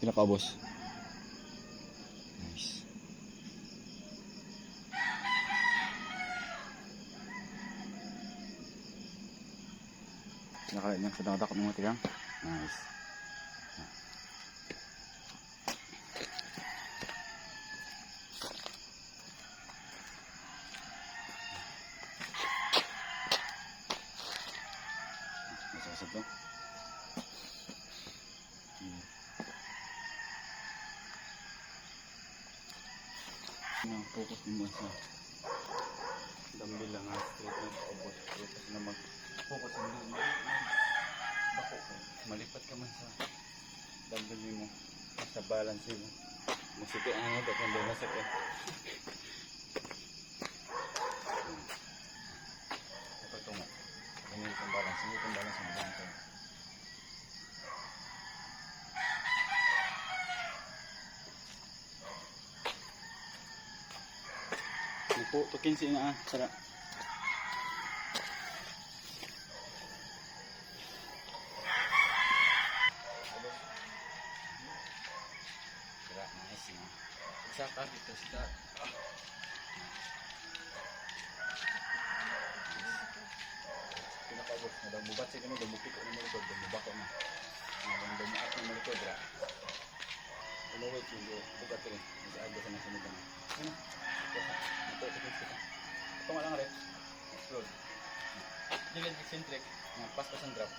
Pinakaubos. Nice. Pinakalit niya sa dakdak ng mga tigang. Nice. Masasab to. Focus din mo sa dumbbell lang ha, straight na paubos, kasi na mag-focus mo din bako ko, malipat ka man sa dumbbell mo sa balance mo musiki ang nga dapat ang balance ako ito ito mo ganyan itong balance mo balance po, tukin siya nga, sara. Sara, nice nga. Isa ka dito, sila. Pinakabot, nadambubat siya gano'n, damupik ko na malikod, damubak ko na. Damuat na malikod, ra. Wait, bukat ko rin. Mag-aagda sa nasunod na. Ano? Ito nga lang rin. Explode. Dilid eccentric. Pas-pas ang drop.